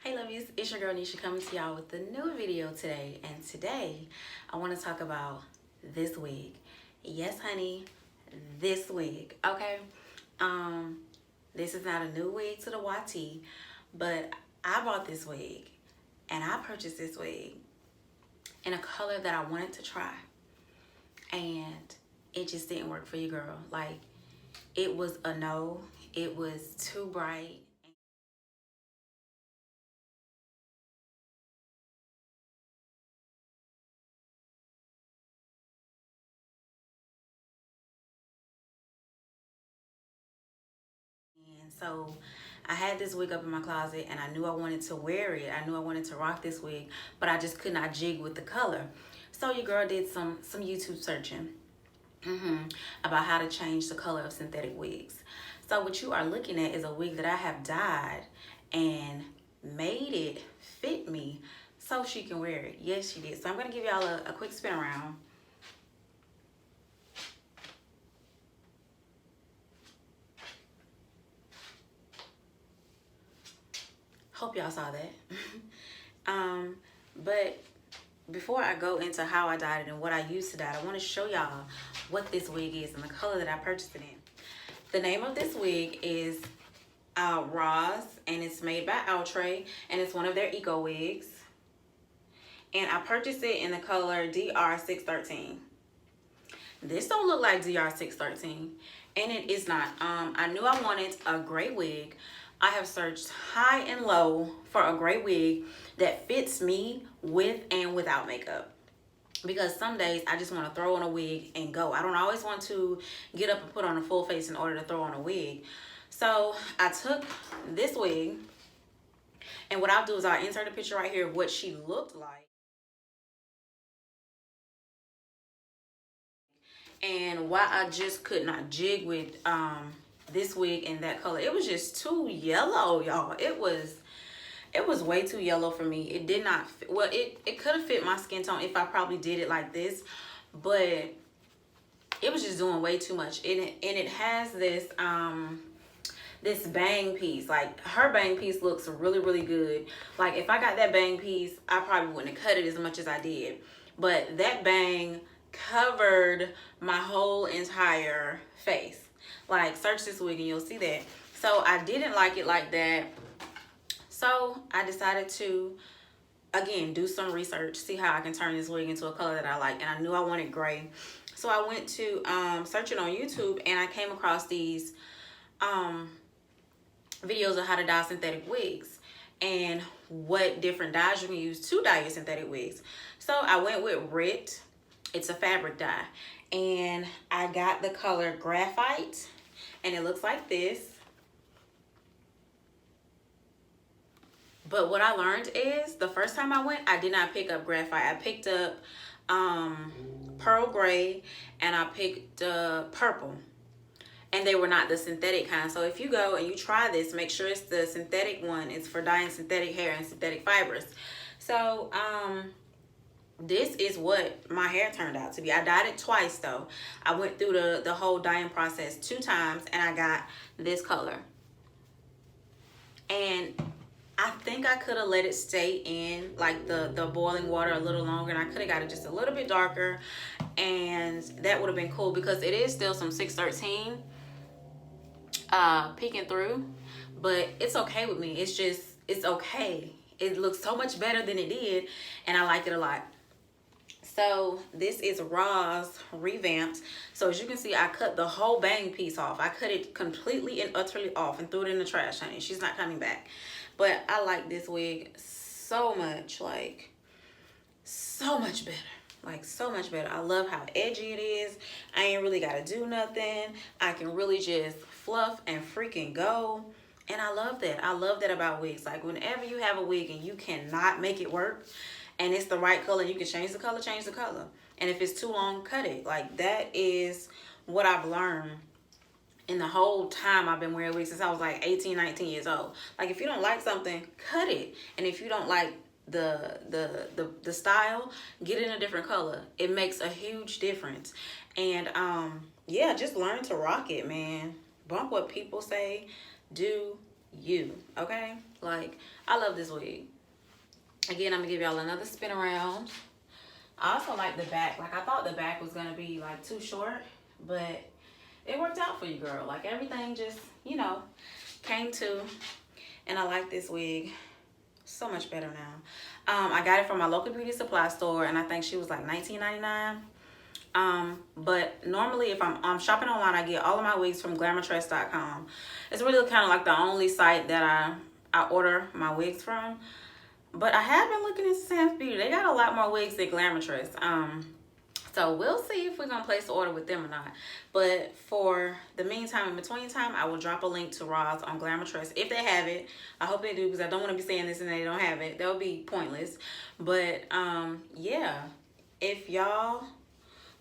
Hey lovies, it's your girl Nisha coming to y'all with a new video today. And today I want to talk about this wig. Yes, honey, this wig. Okay. This is not a new wig to the YT, but I bought this wig and I purchased this wig in a color that I wanted to try. And it just didn't work for you, girl. Like, it was a no. It was too bright. And so I had this wig up in my closet and I knew I wanted to wear it. I knew I wanted to rock this wig, but I just could not jig with the color. So your girl did some YouTube searching about how to change the color of synthetic wigs. So what you are looking at is a wig that I have dyed and made it fit me so she can wear it. Yes, she did. So I'm going to give y'all a quick spin around. Hope y'all saw that. But before I go into how I dyed it and what I used to dye it, I want to show y'all what this wig is and the color that I purchased it in. The name of this wig is Roz, and it's made by Outre, and it's one of their eco wigs. And I purchased it in the color DR613. This don't look like DR613, and it is not. I knew I wanted a gray wig. I have searched high and low for a gray wig that fits me with and without makeup. Because some days I just want to throw on a wig and go. I don't always want to get up and put on a full face in order to throw on a wig. So I took this wig, and what I'll do is I'll insert a picture right here of what she looked like. And why I just could not jig with this wig in that color. It was just too yellow, y'all. It was way too yellow for me. It did not fit. Well, it could have fit my skin tone if I probably did it like this, but it was just doing way too much. And it has this this bang piece. Like, her bang piece looks really good. Like, if I got that bang piece, I probably wouldn't have cut it as much as I did. But that bang covered my whole entire face. Like, search this wig and you'll see that. So I didn't like it like that. So I decided to, again, do some research, see how I can turn this wig into a color that I like. And I knew I wanted gray. So I went to searching on YouTube, and I came across these videos of how to dye synthetic wigs and what different dyes you can use to dye your synthetic wigs. So I went with Rit. It's a fabric dye, and I got the color Graphite, and it looks like this. But what I learned is, the first time I went, I did not pick up Graphite. I picked up Pearl Gray, and I picked Purple. And they were not the synthetic kind. So if you go and you try this, make sure it's the synthetic one. It's for dyeing synthetic hair and synthetic fibers. So this is what my hair turned out to be. I dyed it twice though. I went through the whole dyeing process 2 times, and I got this color. And I think I could have let it stay in like the boiling water a little longer, and I could have got it just a little bit darker, and that would have been cool, because it is still some 613 peeking through, but it's okay with me. It's okay. It looks so much better than it did, and I like it a lot. So this is Roz Revamped. So as you can see, I cut the whole bang piece off. I cut it completely and utterly off and threw it in the trash, honey. She's not coming back. But I like this wig so much, like so much better. Like, so much better. I love how edgy it is. I ain't really got to do nothing. I can really just fluff and freaking go. And I love that. I love that about wigs. Like, whenever you have a wig and you cannot make it work, and it's the right color, and you can change the color, change the color. And if it's too long, cut it. Like, that is what I've learned in the whole time I've been wearing wigs, since I was like 18, 19 years old. Like, if you don't like something, cut it. And if you don't like the style, get it in a different color. It makes a huge difference. And yeah, just learn to rock it, man. Bump what people say, do you, okay? Like, I love this wig. Again, I'm gonna give y'all another spin around. I also like the back. Like, I thought the back was gonna be like too short, but it worked out for you, girl. Like, everything just, you know, came to. And I like this wig so much better now. I got it from my local beauty supply store, and I think she was like $19.99. But normally if I'm shopping online, I get all of my wigs from glamourtress.com. It's really kind of like the only site that I order my wigs from. But I have been looking into Sam's Beauty. They got a lot more wigs than Glamourtress. So we'll see if we're going to place the order with them or not. But for the meantime, in between time, I will drop a link to Roz on Glamourtress if they have it. I hope they do, because I don't want to be saying this and they don't have it. That would be pointless. But yeah, if y'all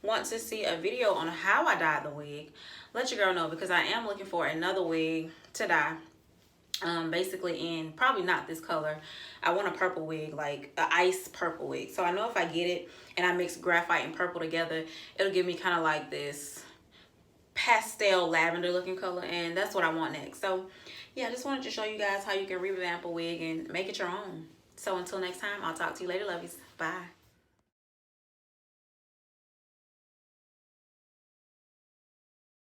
want to see a video on how I dyed the wig, let your girl know, because I am looking for another wig to dye. Basically in probably not this color. I want a purple wig, like an ice purple wig. So I know if I get it and I mix graphite and purple together, it'll give me kind of like this pastel lavender looking color, and that's what I want next. So yeah, I just wanted to show you guys how you can revamp a wig and make it your own. So until next time, I'll talk to you later, lovies. Bye.